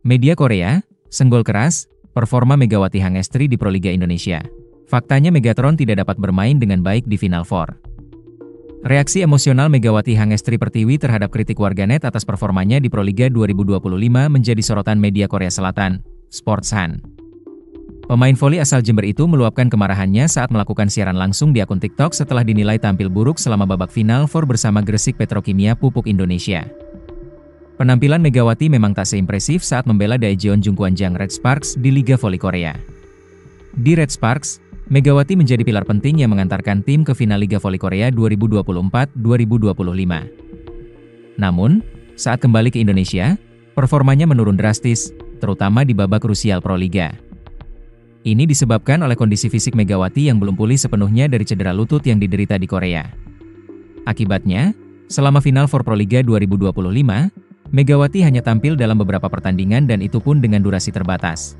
Media Korea, senggol keras, performa Megawati Hangestri di Proliga Indonesia. Faktanya Megatron tidak dapat bermain dengan baik di Final Four. Reaksi emosional Megawati Hangestri Pertiwi terhadap kritik warganet atas performanya di Proliga 2025 menjadi sorotan media Korea Selatan, Sportsan. Pemain voli asal Jember itu meluapkan kemarahannya saat melakukan siaran langsung di akun TikTok setelah dinilai tampil buruk selama babak Final Four bersama Gresik Petrokimia Pupuk Indonesia. Penampilan Megawati memang tak seimpresif saat membela Daejeon Jungkwanjang Red Sparks di Liga Voli Korea. Di Red Sparks, Megawati menjadi pilar penting yang mengantarkan tim ke final Liga Voli Korea 2024-2025. Namun, saat kembali ke Indonesia, performanya menurun drastis, terutama di babak krusial Proliga. Ini disebabkan oleh kondisi fisik Megawati yang belum pulih sepenuhnya dari cedera lutut yang diderita di Korea. Akibatnya, selama Final Four Proliga 2025, Megawati hanya tampil dalam beberapa pertandingan dan itu pun dengan durasi terbatas.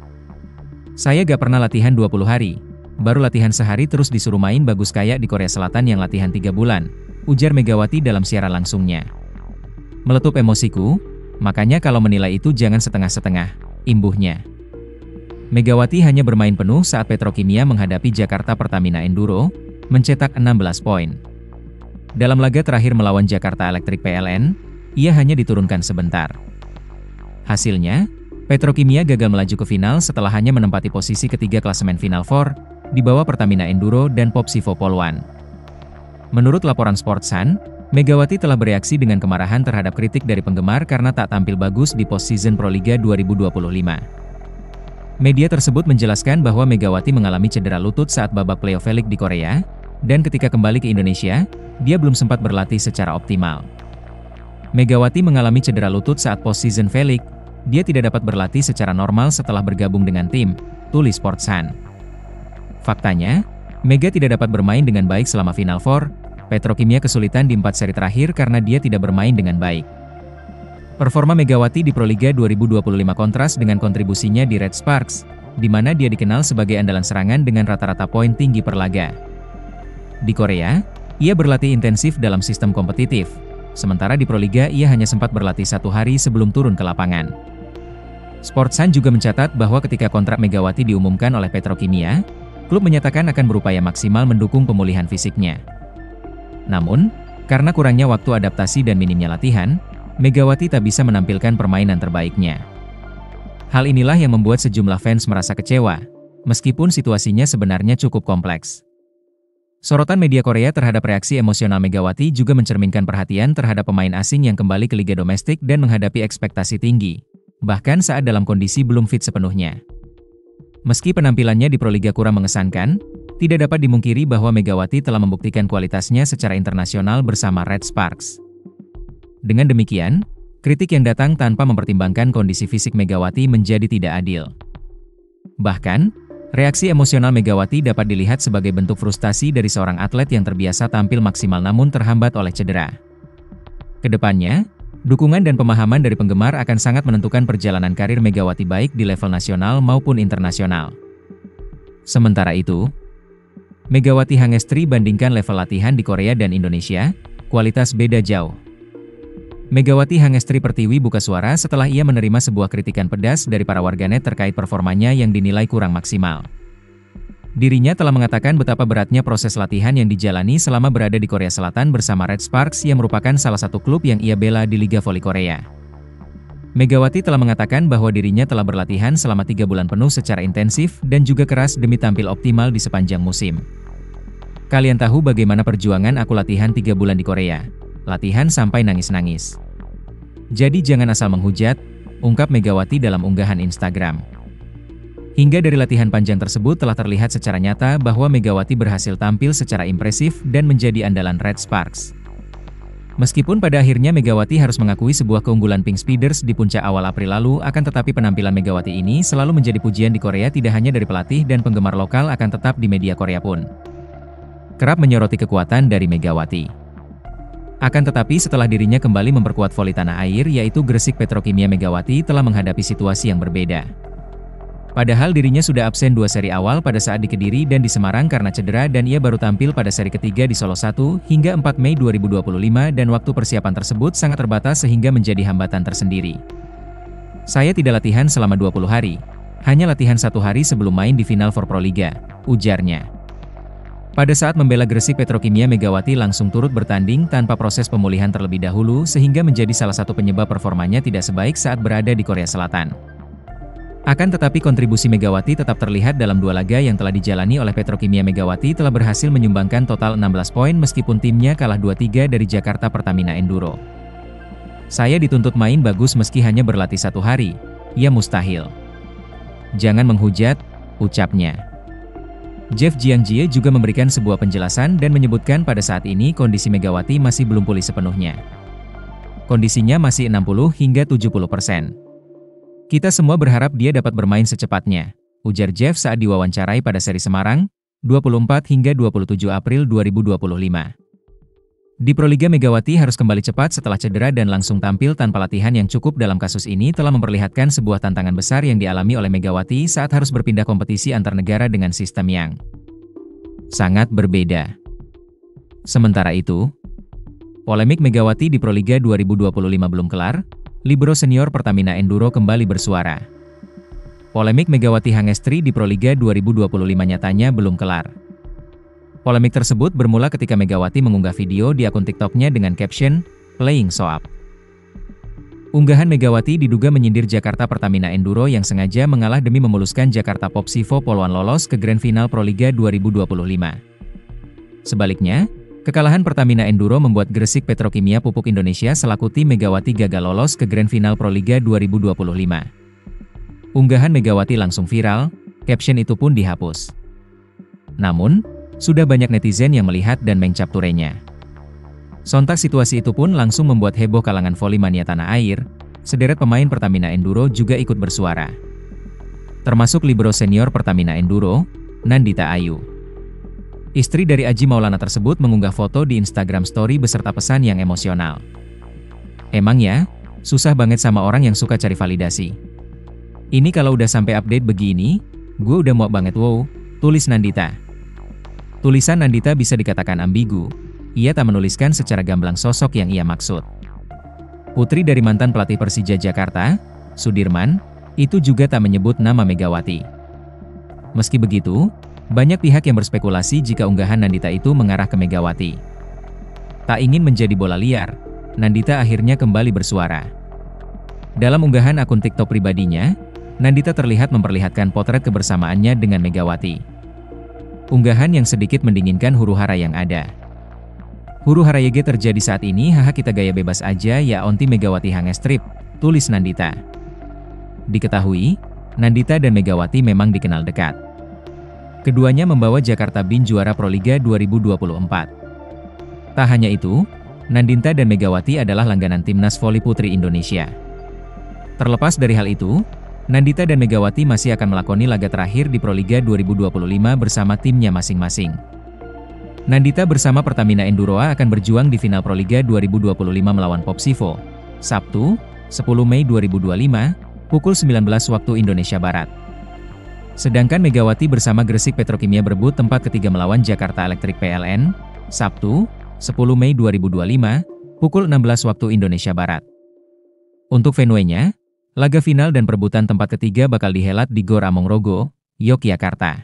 "Saya gak pernah latihan 20 hari, baru latihan sehari terus disuruh main bagus kayak di Korea Selatan yang latihan 3 bulan, ujar Megawati dalam siaran langsungnya. "Meletup emosiku, makanya kalau menilai itu jangan setengah-setengah," imbuhnya. Megawati hanya bermain penuh saat Petrokimia menghadapi Jakarta Pertamina Enduro, mencetak 16 poin. Dalam laga terakhir melawan Jakarta Electric PLN, ia hanya diturunkan sebentar. Hasilnya, Petrokimia gagal melaju ke final setelah hanya menempati posisi ketiga klasemen Final Four, di bawah Pertamina Enduro dan Popsivo Poluan. Menurut laporan Sportsan, Megawati telah bereaksi dengan kemarahan terhadap kritik dari penggemar karena tak tampil bagus di post-season Proliga 2025. Media tersebut menjelaskan bahwa Megawati mengalami cedera lutut saat babak playoff League di Korea, dan ketika kembali ke Indonesia, dia belum sempat berlatih secara optimal. Megawati mengalami cedera lutut saat post-season V-League, dia tidak dapat berlatih secara normal setelah bergabung dengan tim, tulis Sportsan. Faktanya, Mega tidak dapat bermain dengan baik selama Final Four, Petrokimia kesulitan di 4 seri terakhir karena dia tidak bermain dengan baik. Performa Megawati di Proliga 2025 kontras dengan kontribusinya di Red Sparks, di mana dia dikenal sebagai andalan serangan dengan rata-rata poin tinggi per laga. Di Korea, ia berlatih intensif dalam sistem kompetitif. Sementara di Proliga ia hanya sempat berlatih 1 hari sebelum turun ke lapangan. Sportsan juga mencatat bahwa ketika kontrak Megawati diumumkan oleh Petrokimia, klub menyatakan akan berupaya maksimal mendukung pemulihan fisiknya. Namun, karena kurangnya waktu adaptasi dan minimnya latihan, Megawati tak bisa menampilkan permainan terbaiknya. Hal inilah yang membuat sejumlah fans merasa kecewa, meskipun situasinya sebenarnya cukup kompleks. Sorotan media Korea terhadap reaksi emosional Megawati juga mencerminkan perhatian terhadap pemain asing yang kembali ke liga domestik dan menghadapi ekspektasi tinggi, bahkan saat dalam kondisi belum fit sepenuhnya. Meski penampilannya di Proliga kurang mengesankan, tidak dapat dimungkiri bahwa Megawati telah membuktikan kualitasnya secara internasional bersama Red Sparks. Dengan demikian, kritik yang datang tanpa mempertimbangkan kondisi fisik Megawati menjadi tidak adil. Bahkan, reaksi emosional Megawati dapat dilihat sebagai bentuk frustasi dari seorang atlet yang terbiasa tampil maksimal namun terhambat oleh cedera. Kedepannya, dukungan dan pemahaman dari penggemar akan sangat menentukan perjalanan karir Megawati baik di level nasional maupun internasional. Sementara itu, Megawati Hangestri bandingkan level latihan di Korea dan Indonesia, kualitas beda jauh. Megawati Hangestri Pertiwi buka suara setelah ia menerima sebuah kritikan pedas dari para warganet terkait performanya yang dinilai kurang maksimal. Dirinya telah mengatakan betapa beratnya proses latihan yang dijalani selama berada di Korea Selatan bersama Red Sparks yang merupakan salah satu klub yang ia bela di Liga Voli Korea. Megawati telah mengatakan bahwa dirinya telah berlatihan selama 3 bulan penuh secara intensif dan juga keras demi tampil optimal di sepanjang musim. "Kalian tahu bagaimana perjuangan aku latihan 3 bulan di Korea. Latihan sampai nangis-nangis. Jadi jangan asal menghujat," ungkap Megawati dalam unggahan Instagram. Hingga dari latihan panjang tersebut telah terlihat secara nyata bahwa Megawati berhasil tampil secara impresif dan menjadi andalan Red Sparks. Meskipun pada akhirnya Megawati harus mengakui sebuah keunggulan Pink Speeders di puncak awal April lalu, akan tetapi penampilan Megawati ini selalu menjadi pujian di Korea tidak hanya dari pelatih dan penggemar lokal akan tetap di media Korea pun kerap menyoroti kekuatan dari Megawati. Akan tetapi setelah dirinya kembali memperkuat voli tanah air yaitu Gresik Petrokimia, Megawati telah menghadapi situasi yang berbeda. Padahal dirinya sudah absen 2 seri awal pada saat di Kediri dan di Semarang karena cedera dan ia baru tampil pada seri ketiga di Solo 1 hingga 4 Mei 2025 dan waktu persiapan tersebut sangat terbatas sehingga menjadi hambatan tersendiri. Saya tidak latihan selama 20 hari, hanya latihan 1 hari sebelum main di final for Proliga, ujarnya. Pada saat membela Gresik Petrokimia, Megawati langsung turut bertanding tanpa proses pemulihan terlebih dahulu sehingga menjadi salah satu penyebab performanya tidak sebaik saat berada di Korea Selatan. Akan tetapi kontribusi Megawati tetap terlihat dalam 2 laga yang telah dijalani oleh Petrokimia. Megawati telah berhasil menyumbangkan total 16 poin meskipun timnya kalah 2-3 dari Jakarta Pertamina Enduro. Saya dituntut main bagus meski hanya berlatih 1 hari, ya mustahil. Jangan menghujat, ucapnya. Jeff Jiangjie juga memberikan sebuah penjelasan dan menyebutkan pada saat ini kondisi Megawati masih belum pulih sepenuhnya. Kondisinya masih 60 hingga 70%. Kita semua berharap dia dapat bermain secepatnya, ujar Jeff saat diwawancarai pada seri Semarang, 24 hingga 27 April 2025. Di Proliga, Megawati harus kembali cepat setelah cedera dan langsung tampil tanpa latihan yang cukup dalam kasus ini telah memperlihatkan sebuah tantangan besar yang dialami oleh Megawati saat harus berpindah kompetisi antar negara dengan sistem yang sangat berbeda. Sementara itu, polemik Megawati di Proliga 2025 belum kelar, libero senior Pertamina Enduro kembali bersuara. Polemik Megawati Hangestri di Proliga 2025 nyatanya belum kelar. Polemik tersebut bermula ketika Megawati mengunggah video di akun TikTok-nya dengan caption, "Playing So Up". Unggahan Megawati diduga menyindir Jakarta Pertamina Enduro yang sengaja mengalah demi memuluskan Jakarta Popsivo Poluan lolos ke Grand Final Proliga 2025. Sebaliknya, kekalahan Pertamina Enduro membuat Gresik Petrokimia Pupuk Indonesia selaku tim Megawati gagal lolos ke Grand Final Proliga 2025. Unggahan Megawati langsung viral, caption itu pun dihapus. Namun, sudah banyak netizen yang melihat dan mencapturenya. Sontak situasi itu pun langsung membuat heboh kalangan volley-mania tanah air, sederet pemain Pertamina Enduro juga ikut bersuara. Termasuk libero senior Pertamina Enduro, Nandita Ayu. Istri dari Aji Maulana tersebut mengunggah foto di Instagram Story beserta pesan yang emosional. "Emang ya, susah banget sama orang yang suka cari validasi. Ini kalau udah sampai update begini, gue udah muak banget wow," tulis Nandita. Tulisan Nandita bisa dikatakan ambigu, ia tak menuliskan secara gamblang sosok yang ia maksud. Putri dari mantan pelatih Persija Jakarta, Sudirman, itu juga tak menyebut nama Megawati. Meski begitu, banyak pihak yang berspekulasi jika unggahan Nandita itu mengarah ke Megawati. Tak ingin menjadi bola liar, Nandita akhirnya kembali bersuara. Dalam unggahan akun TikTok pribadinya, Nandita terlihat memperlihatkan potret kebersamaannya dengan Megawati. Unggahan yang sedikit mendinginkan huru-hara yang ada. "Huru-hara YG terjadi saat ini, haha, kita gaya bebas aja ya onti Megawati Hangestrip," tulis Nandita. Diketahui, Nandita dan Megawati memang dikenal dekat. Keduanya membawa Jakarta BIN juara Proliga 2024. Tak hanya itu, Nandita dan Megawati adalah langganan timnas voli putri Indonesia. Terlepas dari hal itu, Nandita dan Megawati masih akan melakoni laga terakhir di Proliga 2025 bersama timnya masing-masing. Nandita bersama Pertamina Enduro akan berjuang di final Proliga 2025 melawan Popsivo, Sabtu, 10 Mei 2025, pukul 19 waktu Indonesia Barat. Sedangkan Megawati bersama Gresik Petrokimia berebut tempat ketiga melawan Jakarta Electric PLN, Sabtu, 10 Mei 2025, pukul 16 waktu Indonesia Barat. Untuk venue-nya, laga final dan perebutan tempat ketiga bakal dihelat di Gor Amongrogo, Yogyakarta.